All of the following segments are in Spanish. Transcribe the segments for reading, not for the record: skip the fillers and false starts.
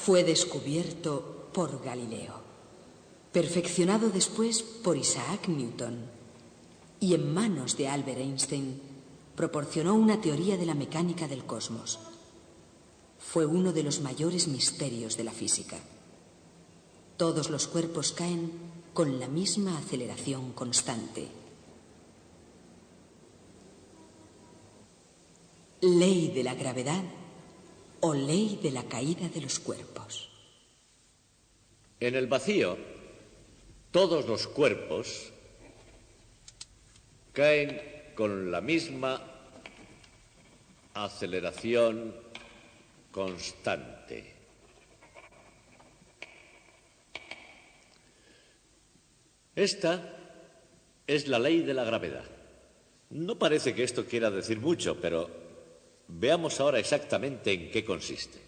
Fue descubierto por Galileo, perfeccionado después por Isaac Newton y en manos de Albert Einstein proporcionó una teoría de la mecánica del cosmos. Fue uno de los mayores misterios de la física. Todos los cuerpos caen con la misma aceleración constante. Ley de la gravedad o ley de la caída de los cuerpos. En el vacío, todos los cuerpos caen con la misma aceleración constante. Esta es la ley de la gravedad. No parece que esto quiera decir mucho, pero veamos ahora exactamente en qué consiste.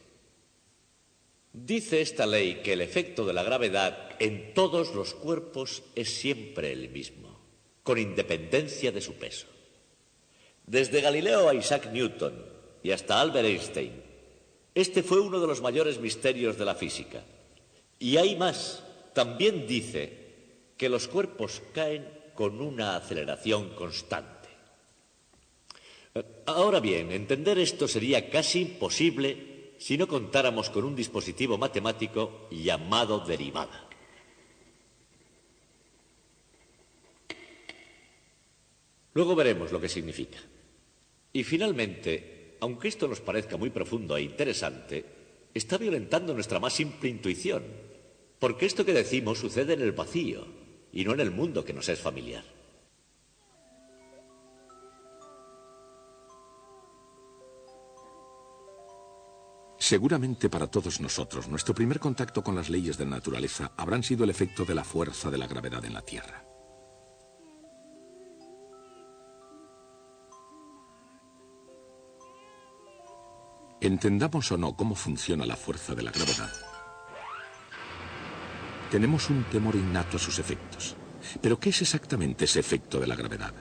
Dice esta ley que el efecto de la gravedad en todos los cuerpos es siempre el mismo, con independencia de su peso. Desde Galileo a Isaac Newton y hasta Albert Einstein, este fue uno de los mayores misterios de la física. Y hay más, también dice que los cuerpos caen con una aceleración constante. Ahora bien, entender esto sería casi imposible si no contáramos con un dispositivo matemático llamado derivada. Luego veremos lo que significa. Y finalmente, aunque esto nos parezca muy profundo e interesante, está violentando nuestra más simple intuición, porque esto que decimos sucede en el vacío y no en el mundo que nos es familiar. Seguramente para todos nosotros, nuestro primer contacto con las leyes de la naturaleza habrán sido el efecto de la fuerza de la gravedad en la Tierra. Entendamos o no cómo funciona la fuerza de la gravedad, tenemos un temor innato a sus efectos. ¿Pero qué es exactamente ese efecto de la gravedad?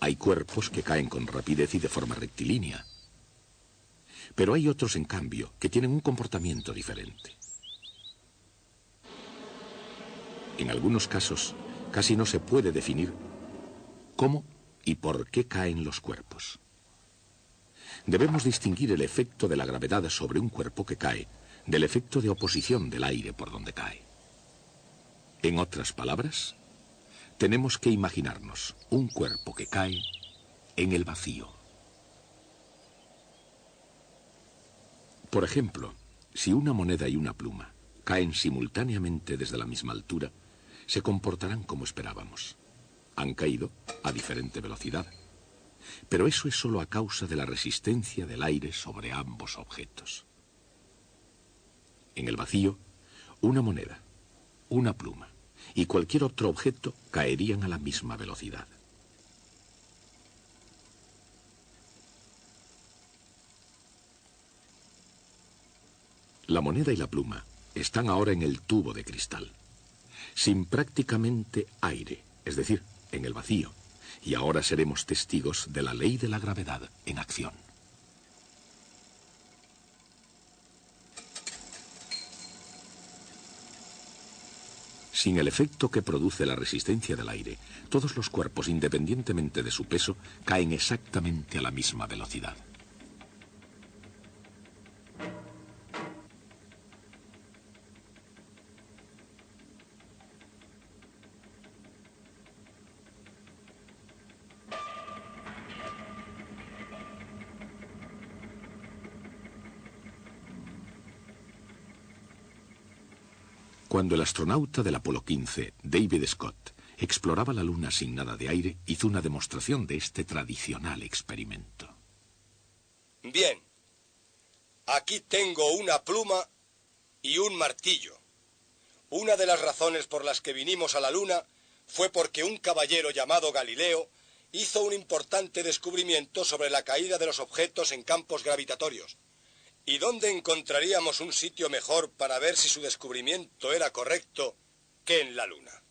Hay cuerpos que caen con rapidez y de forma rectilínea. Pero hay otros, en cambio, que tienen un comportamiento diferente. En algunos casos, casi no se puede definir cómo y por qué caen los cuerpos. Debemos distinguir el efecto de la gravedad sobre un cuerpo que cae del efecto de oposición del aire por donde cae. En otras palabras, tenemos que imaginarnos un cuerpo que cae en el vacío. Por ejemplo, si una moneda y una pluma caen simultáneamente desde la misma altura, se comportarán como esperábamos. Han caído a diferente velocidad. Pero eso es solo a causa de la resistencia del aire sobre ambos objetos. En el vacío, una moneda, una pluma y cualquier otro objeto caerían a la misma velocidad. La moneda y la pluma están ahora en el tubo de cristal, sin prácticamente aire, es decir, en el vacío, y ahora seremos testigos de la ley de la gravedad en acción. Sin el efecto que produce la resistencia del aire, todos los cuerpos, independientemente de su peso, caen exactamente a la misma velocidad. Cuando el astronauta del Apolo 15, David Scott, exploraba la Luna sin nada de aire, hizo una demostración de este tradicional experimento. Bien, aquí tengo una pluma y un martillo. Una de las razones por las que vinimos a la Luna fue porque un caballero llamado Galileo hizo un importante descubrimiento sobre la caída de los objetos en campos gravitatorios. ¿Y dónde encontraríamos un sitio mejor para ver si su descubrimiento era correcto que en la Luna?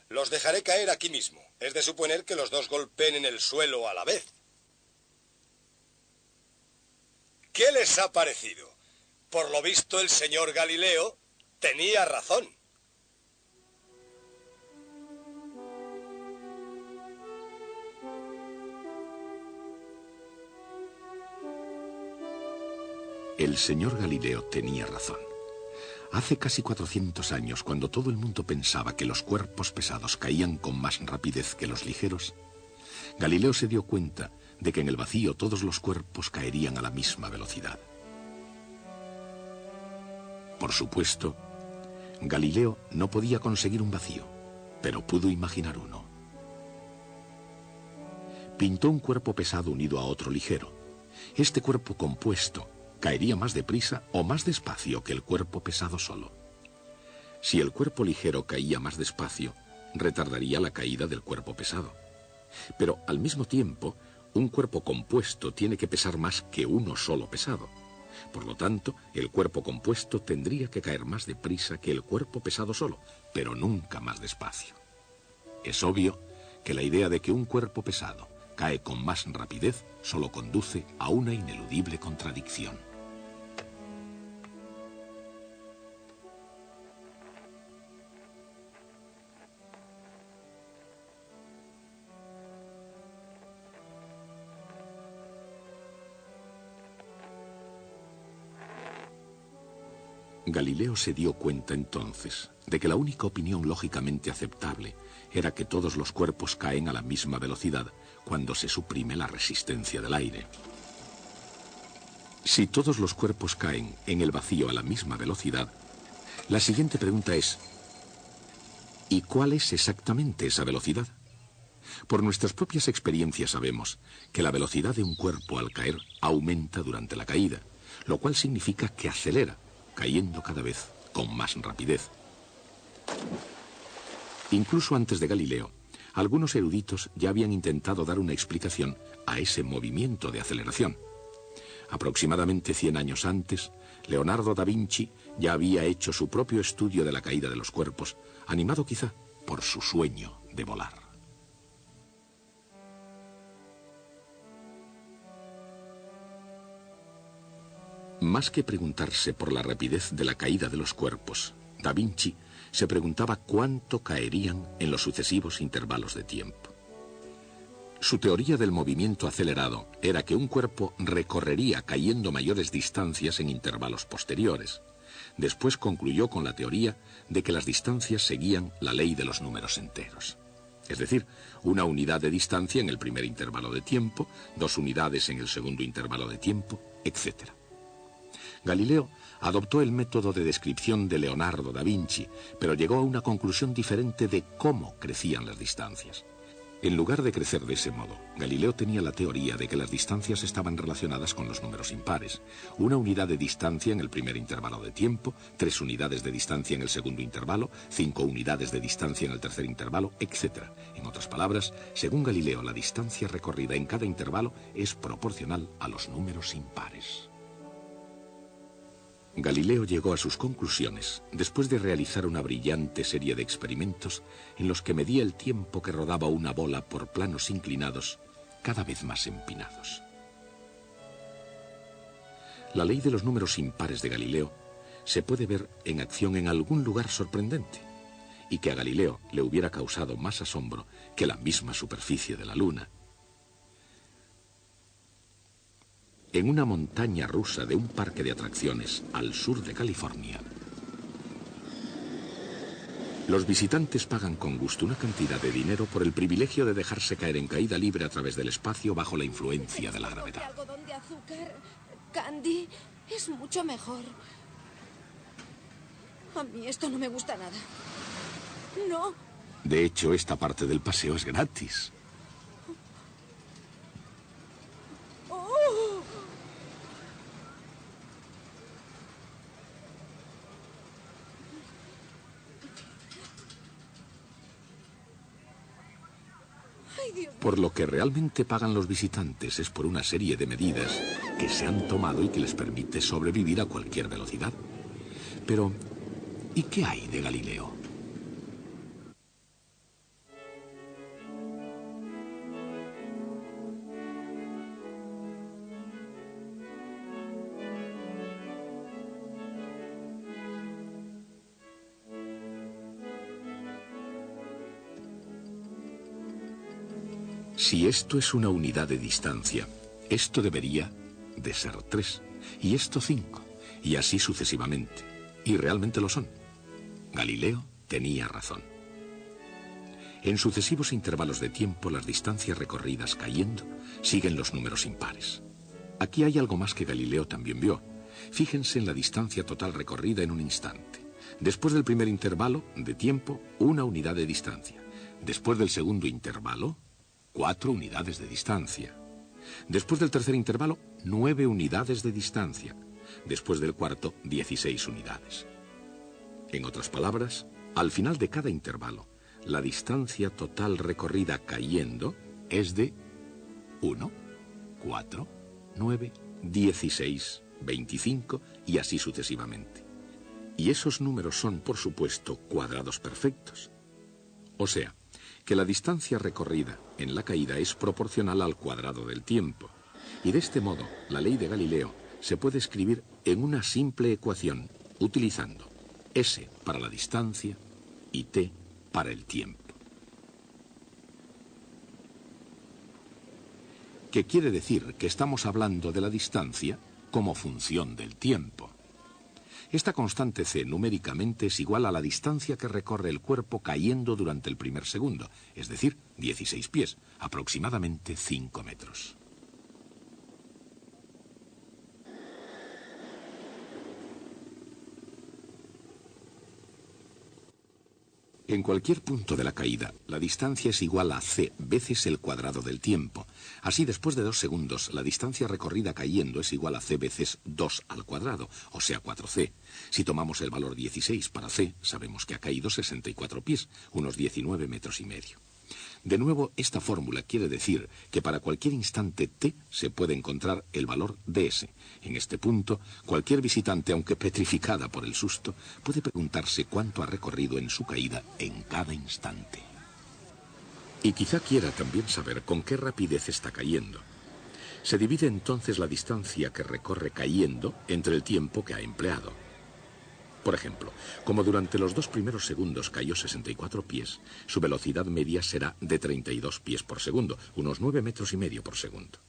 Los dejaré caer aquí mismo. Es de suponer que los dos golpeen en el suelo a la vez. ¿Qué les ha parecido? por lo visto el señor Galileo tenía razón. El señor Galileo tenía razón. Hace casi 400 años, cuando todo el mundo pensaba que los cuerpos pesados caían con más rapidez que los ligeros, Galileo se dio cuenta de que en el vacío todos los cuerpos caerían a la misma velocidad. Por supuesto, Galileo no podía conseguir un vacío, pero pudo imaginar uno. Pintó un cuerpo pesado unido a otro ligero. Este cuerpo compuesto caería más deprisa o más despacio que el cuerpo pesado solo. Si el cuerpo ligero caía más despacio, retardaría la caída del cuerpo pesado. Pero al mismo tiempo, un cuerpo compuesto tiene que pesar más que uno solo pesado. Por lo tanto, el cuerpo compuesto tendría que caer más deprisa que el cuerpo pesado solo, pero nunca más despacio. Es obvio que la idea de que un cuerpo pesado cae con más rapidez solo conduce a una ineludible contradicción. Galileo se dio cuenta entonces de que la única opinión lógicamente aceptable era que todos los cuerpos caen a la misma velocidad cuando se suprime la resistencia del aire. Si todos los cuerpos caen en el vacío a la misma velocidad, la siguiente pregunta es: ¿y cuál es exactamente esa velocidad? Por nuestras propias experiencias sabemos que la velocidad de un cuerpo al caer aumenta durante la caída, lo cual significa que acelera, cayendo cada vez con más rapidez. Incluso antes de Galileo, algunos eruditos ya habían intentado dar una explicación a ese movimiento de aceleración. Aproximadamente 100 años antes, Leonardo da Vinci ya había hecho su propio estudio de la caída de los cuerpos, animado quizá por su sueño de volar. Más que preguntarse por la rapidez de la caída de los cuerpos, Da Vinci se preguntaba cuánto caerían en los sucesivos intervalos de tiempo. Su teoría del movimiento acelerado era que un cuerpo recorrería cayendo mayores distancias en intervalos posteriores. Después concluyó con la teoría de que las distancias seguían la ley de los números enteros. Es decir, una unidad de distancia en el primer intervalo de tiempo, 2 unidades en el segundo intervalo de tiempo, etc. Galileo adoptó el método de descripción de Leonardo da Vinci, pero llegó a una conclusión diferente de cómo crecían las distancias. En lugar de crecer de ese modo, Galileo tenía la teoría de que las distancias estaban relacionadas con los números impares. 1 unidad de distancia en el primer intervalo de tiempo, 3 unidades de distancia en el segundo intervalo, 5 unidades de distancia en el tercer intervalo, etc. En otras palabras, según Galileo, la distancia recorrida en cada intervalo es proporcional a los números impares. Galileo llegó a sus conclusiones después de realizar una brillante serie de experimentos en los que medía el tiempo que rodaba una bola por planos inclinados cada vez más empinados. La ley de los números impares de Galileo se puede ver en acción en algún lugar sorprendente, y que a Galileo le hubiera causado más asombro que la misma superficie de la Luna. En una montaña rusa de un parque de atracciones al sur de California, los visitantes pagan con gusto una cantidad de dinero por el privilegio de dejarse caer en caída libre a través del espacio bajo la influencia de la gravedad. Algodón de azúcar, candy, es mucho mejor. A mí esto no me gusta nada. No. De hecho, esta parte del paseo es gratis. Por lo que realmente pagan los visitantes es por una serie de medidas que se han tomado y que les permite sobrevivir a cualquier velocidad. Pero, ¿y qué hay de Galileo? Si esto es una unidad de distancia, esto debería de ser 3, y esto 5, y así sucesivamente. Y realmente lo son. Galileo tenía razón. En sucesivos intervalos de tiempo, las distancias recorridas cayendo siguen los números impares. Aquí hay algo más que Galileo también vio. Fíjense en la distancia total recorrida en un instante. Después del primer intervalo de tiempo, una unidad de distancia. Después del segundo intervalo, 4 unidades de distancia. Después del tercer intervalo, 9 unidades de distancia. Después del cuarto, 16 unidades. En otras palabras, al final de cada intervalo, la distancia total recorrida cayendo es de 1, 4, 9, 16, 25 y así sucesivamente. Y esos números son, por supuesto, cuadrados perfectos. O sea, que la distancia recorrida en la caída es proporcional al cuadrado del tiempo. Y de este modo, la ley de Galileo se puede escribir en una simple ecuación, utilizando S para la distancia y T para el tiempo. Que quiere decir que estamos hablando de la distancia como función del tiempo. Esta constante c numéricamente es igual a la distancia que recorre el cuerpo cayendo durante el primer segundo, es decir, 16 pies, aproximadamente 5 metros. En cualquier punto de la caída, la distancia es igual a c veces el cuadrado del tiempo. Así, después de 2 segundos, la distancia recorrida cayendo es igual a c veces 2 al cuadrado, o sea, 4c. Si tomamos el valor 16 para c, sabemos que ha caído 64 pies, unos 19 metros y medio. De nuevo, esta fórmula quiere decir que para cualquier instante t se puede encontrar el valor ds. En este punto, cualquier visitante, aunque petrificada por el susto, puede preguntarse cuánto ha recorrido en su caída en cada instante. Y quizá quiera también saber con qué rapidez está cayendo. Se divide entonces la distancia que recorre cayendo entre el tiempo que ha empleado. Por ejemplo, como durante los 2 primeros segundos cayó 64 pies, su velocidad media será de 32 pies por segundo, unos 9 metros y medio por segundo.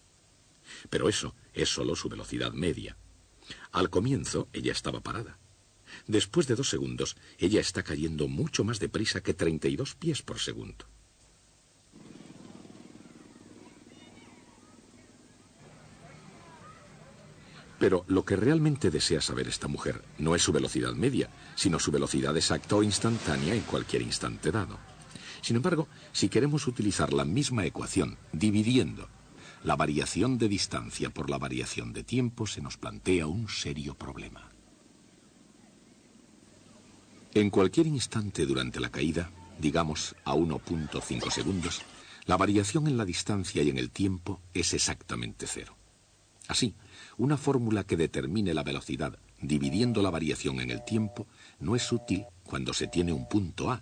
Pero eso es solo su velocidad media. Al comienzo, ella estaba parada. Después de 2 segundos, ella está cayendo mucho más deprisa que 32 pies por segundo. Pero lo que realmente desea saber esta mujer no es su velocidad media, sino su velocidad exacta o instantánea en cualquier instante dado. Sin embargo, si queremos utilizar la misma ecuación dividiendo la variación de distancia por la variación de tiempo, se nos plantea un serio problema. En cualquier instante durante la caída, digamos a 1.5 segundos, la variación en la distancia y en el tiempo es exactamente 0. Así, una fórmula que determine la velocidad dividiendo la variación en el tiempo no es útil cuando se tiene un punto A,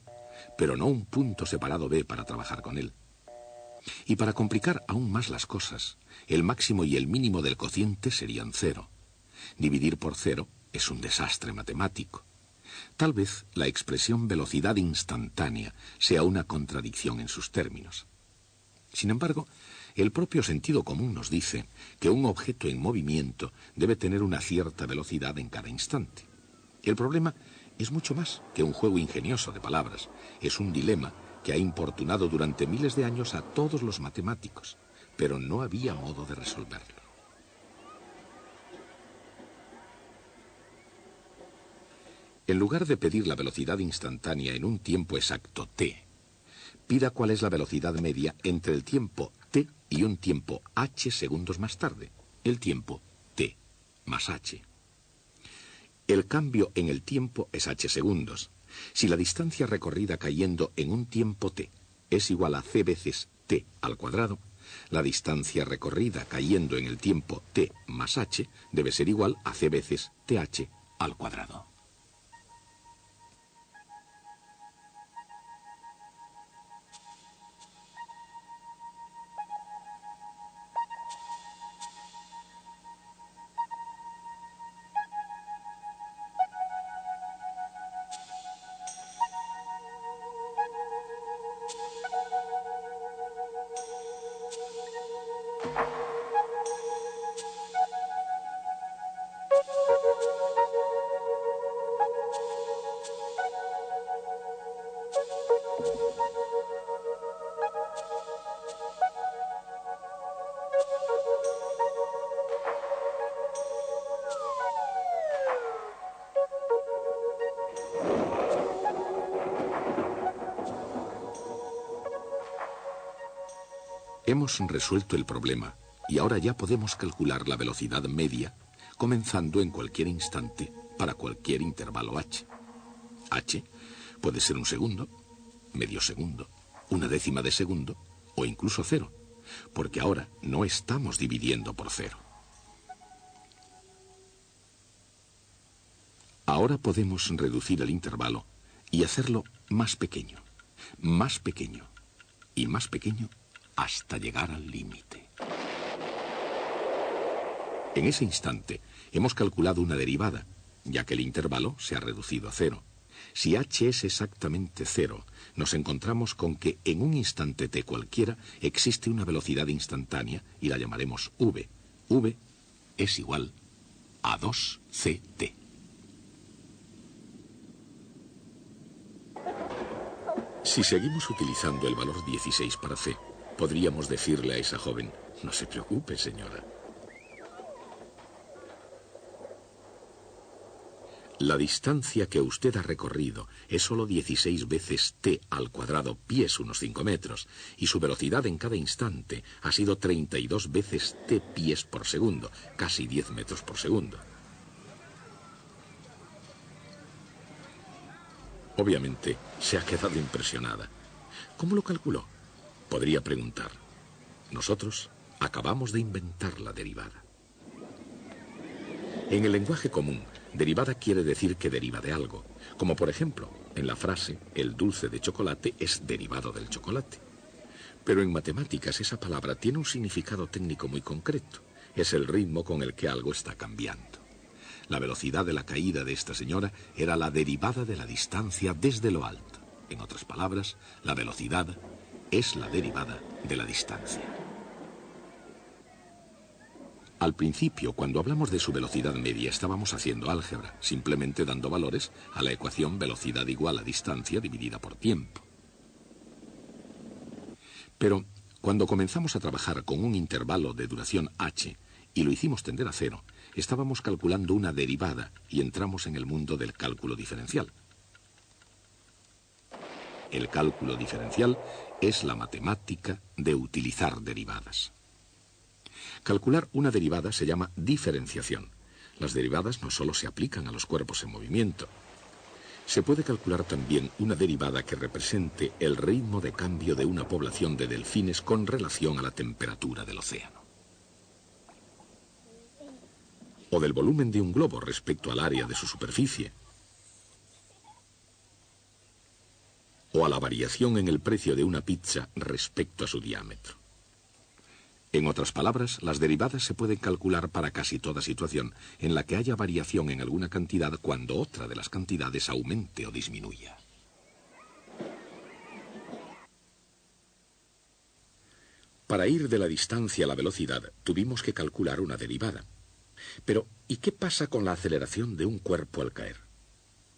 pero no un punto separado B para trabajar con él. Y para complicar aún más las cosas, el máximo y el mínimo del cociente serían 0. Dividir por 0 es un desastre matemático. Tal vez la expresión velocidad instantánea sea una contradicción en sus términos. Sin embargo, el propio sentido común nos dice que un objeto en movimiento debe tener una cierta velocidad en cada instante. El problema es mucho más que un juego ingenioso de palabras. Es un dilema que ha importunado durante miles de años a todos los matemáticos, pero no había modo de resolverlo. En lugar de pedir la velocidad instantánea en un tiempo exacto t, pida cuál es la velocidad media entre el tiempo t y un tiempo h segundos más tarde, el tiempo t más h. El cambio en el tiempo es h segundos. Si la distancia recorrida cayendo en un tiempo t es igual a c veces t al cuadrado, la distancia recorrida cayendo en el tiempo t más h debe ser igual a c veces th al cuadrado. Hemos resuelto el problema y ahora ya podemos calcular la velocidad media comenzando en cualquier instante para cualquier intervalo h. H puede ser un segundo, medio segundo, una décima de segundo o incluso cero, porque ahora no estamos dividiendo por cero. Ahora podemos reducir el intervalo y hacerlo más pequeño y más pequeño hasta llegar al límite. En ese instante hemos calculado una derivada, ya que el intervalo se ha reducido a cero. Si h es exactamente cero, nos encontramos con que en un instante t cualquiera existe una velocidad instantánea y la llamaremos v. v es igual a 2ct. Si seguimos utilizando el valor 16 para c, podríamos decirle a esa joven: no se preocupe, señora. La distancia que usted ha recorrido es solo 16 veces t al cuadrado pies, unos 5 metros, y su velocidad en cada instante ha sido 32 veces t pies por segundo, casi 10 metros por segundo. Obviamente, se ha quedado impresionada. ¿Cómo lo calculó? Podría preguntar. Nosotros acabamos de inventar la derivada. En el lenguaje común, derivada quiere decir que deriva de algo, como por ejemplo, en la frase el dulce de chocolate es derivado del chocolate. Pero en matemáticas esa palabra tiene un significado técnico muy concreto. Es el ritmo con el que algo está cambiando. La velocidad de la caída de esta señora era la derivada de la distancia desde lo alto. En otras palabras, la velocidad es la derivada de la distancia. Al principio, cuando hablamos de su velocidad media, estábamos haciendo álgebra, simplemente dando valores a la ecuación velocidad igual a distancia dividida por tiempo. Pero cuando comenzamos a trabajar con un intervalo de duración h y lo hicimos tender a cero, estábamos calculando una derivada y entramos en el mundo del cálculo diferencial. El cálculo diferencial es la matemática de utilizar derivadas. Calcular una derivada se llama diferenciación. Las derivadas no solo se aplican a los cuerpos en movimiento. Se puede calcular también una derivada que represente el ritmo de cambio de una población de delfines con relación a la temperatura del océano. O del volumen de un globo respecto al área de su superficie. O a la variación en el precio de una pizza respecto a su diámetro. En otras palabras, las derivadas se pueden calcular para casi toda situación en la que haya variación en alguna cantidad cuando otra de las cantidades aumente o disminuya. Para ir de la distancia a la velocidad, tuvimos que calcular una derivada. Pero, ¿y qué pasa con la aceleración de un cuerpo al caer?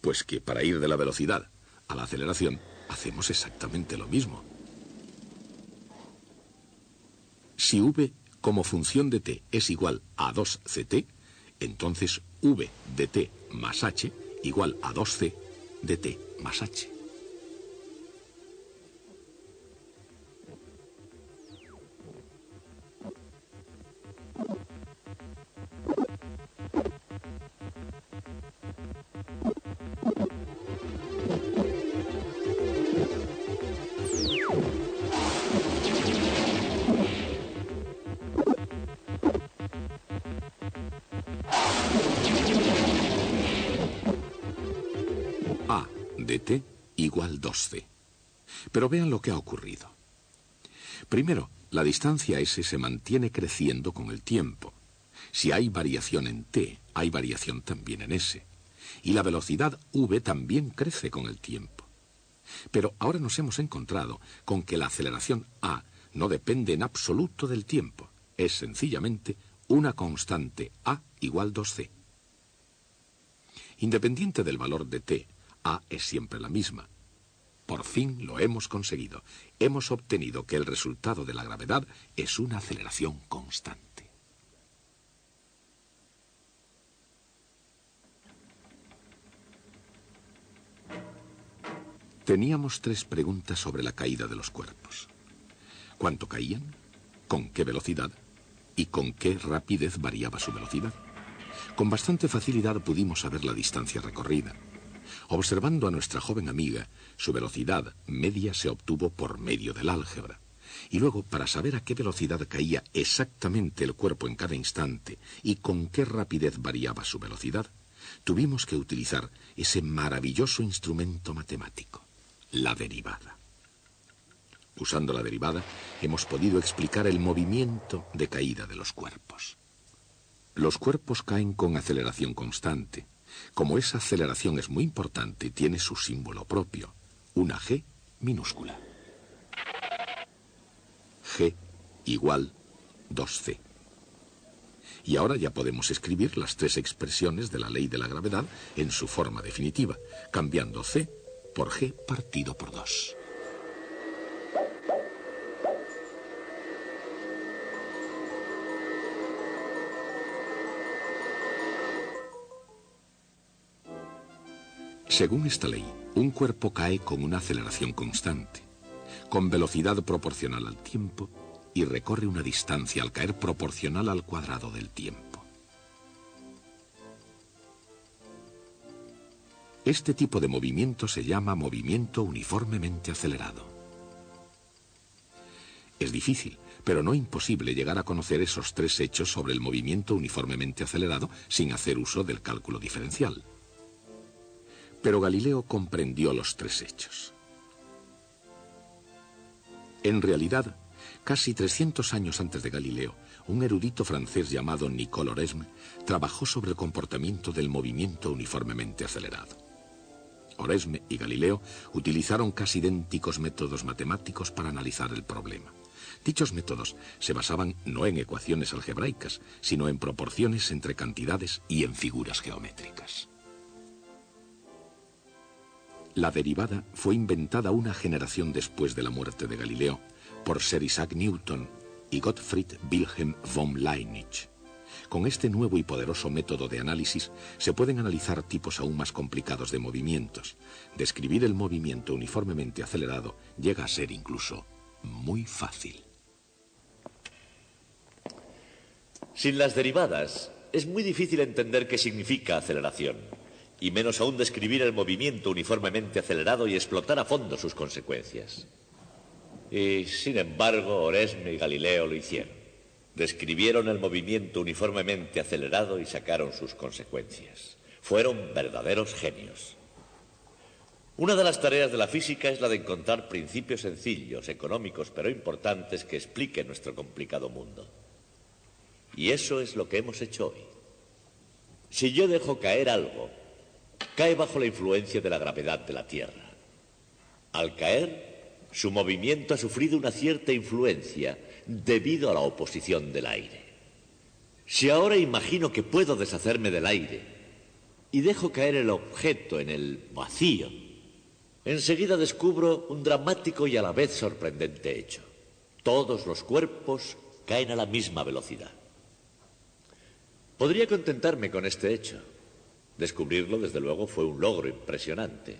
Pues que para ir de la velocidad a la aceleración, hacemos exactamente lo mismo. Si v como función de t es igual a 2ct, entonces v de t más h igual a 2c de t más h. A de t igual 2c. Pero vean lo que ha ocurrido. Primero, la distancia s se mantiene creciendo con el tiempo. Si hay variación en t, hay variación también en s. Y la velocidad v también crece con el tiempo. Pero ahora nos hemos encontrado con que la aceleración a no depende en absoluto del tiempo. Es sencillamente una constante a igual 2c. Independiente del valor de t, a es siempre la misma. Por fin lo hemos conseguido. Hemos obtenido que el resultado de la gravedad es una aceleración constante. Teníamos 3 preguntas sobre la caída de los cuerpos. ¿Cuánto caían? con qué velocidad y con qué rapidez variaba su velocidad. Con bastante facilidad pudimos saber la distancia recorrida. Observando a nuestra joven amiga, su velocidad media se obtuvo por medio del álgebra. Y luego, para saber a qué velocidad caía exactamente el cuerpo en cada instante y con qué rapidez variaba su velocidad, tuvimos que utilizar ese maravilloso instrumento matemático, la derivada. Usando la derivada, hemos podido explicar el movimiento de caída de los cuerpos. Los cuerpos caen con aceleración constante. Como esa aceleración es muy importante, tiene su símbolo propio, una G minúscula. G igual 2C. Y ahora ya podemos escribir las tres expresiones de la ley de la gravedad en su forma definitiva, cambiando C por G partido por 2. Según esta ley, un cuerpo cae con una aceleración constante, con velocidad proporcional al tiempo y recorre una distancia al caer proporcional al cuadrado del tiempo. Este tipo de movimiento se llama movimiento uniformemente acelerado. Es difícil, pero no imposible llegar a conocer esos tres hechos sobre el movimiento uniformemente acelerado sin hacer uso del cálculo diferencial. Pero Galileo comprendió los tres hechos. En realidad, casi 300 años antes de Galileo, un erudito francés llamado Nicole Oresme trabajó sobre el comportamiento del movimiento uniformemente acelerado. Oresme y Galileo utilizaron casi idénticos métodos matemáticos para analizar el problema. Dichos métodos se basaban no en ecuaciones algebraicas, sino en proporciones entre cantidades y en figuras geométricas. La derivada fue inventada una generación después de la muerte de Galileo por Sir Isaac Newton y Gottfried Wilhelm von Leibniz. Con este nuevo y poderoso método de análisis se pueden analizar tipos aún más complicados de movimientos. Describir el movimiento uniformemente acelerado llega a ser incluso muy fácil. Sin las derivadas, es muy difícil entender qué significa aceleración, y menos aún describir el movimiento uniformemente acelerado y explotar a fondo sus consecuencias. Y, sin embargo, Oresme y Galileo lo hicieron. Describieron el movimiento uniformemente acelerado y sacaron sus consecuencias. Fueron verdaderos genios. Una de las tareas de la física es la de encontrar principios sencillos, económicos, pero importantes que expliquen nuestro complicado mundo. Y eso es lo que hemos hecho hoy. Si yo dejo caer algo, cae bajo la influencia de la gravedad de la Tierra. Al caer, su movimiento ha sufrido una cierta influencia debido a la oposición del aire. Si ahora imagino que puedo deshacerme del aire y dejo caer el objeto en el vacío, enseguida descubro un dramático y a la vez sorprendente hecho. Todos los cuerpos caen a la misma velocidad. Podría contentarme con este hecho. Descubrirlo, desde luego, fue un logro impresionante.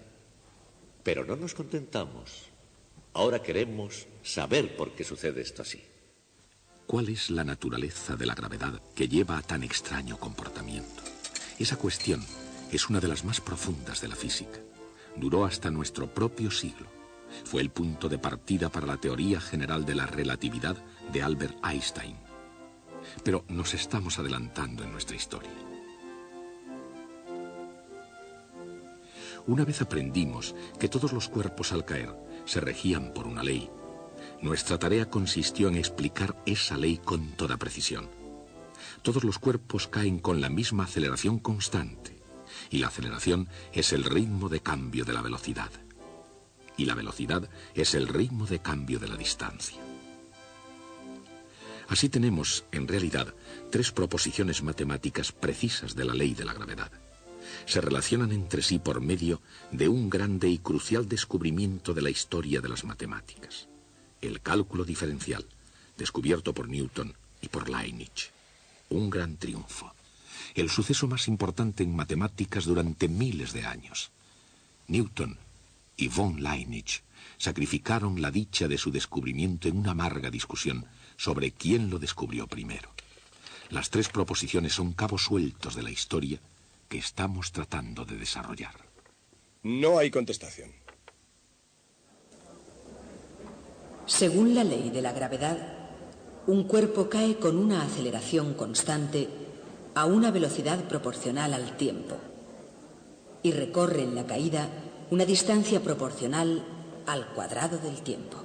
Pero no nos contentamos. Ahora queremos saber por qué sucede esto así. ¿Cuál es la naturaleza de la gravedad que lleva a tan extraño comportamiento? Esa cuestión es una de las más profundas de la física. Duró hasta nuestro propio siglo. Fue el punto de partida para la teoría general de la relatividad de Albert Einstein. Pero nos estamos adelantando en nuestra historia. Una vez aprendimos que todos los cuerpos al caer se regían por una ley, nuestra tarea consistió en explicar esa ley con toda precisión. Todos los cuerpos caen con la misma aceleración constante, y la aceleración es el ritmo de cambio de la velocidad. Y la velocidad es el ritmo de cambio de la distancia. Así tenemos, en realidad, tres proposiciones matemáticas precisas de la ley de la gravedad. Se relacionan entre sí por medio de un grande y crucial descubrimiento de la historia de las matemáticas: el cálculo diferencial, descubierto por Newton y por Leibniz. Un gran triunfo, el suceso más importante en matemáticas durante miles de años. Newton y von Leibniz sacrificaron la dicha de su descubrimiento en una amarga discusión sobre quién lo descubrió primero. Las tres proposiciones son cabos sueltos de la historia que estamos tratando de desarrollar. No hay contestación. Según la ley de la gravedad, un cuerpo cae con una aceleración constante a una velocidad proporcional al tiempo y recorre en la caída una distancia proporcional al cuadrado del tiempo.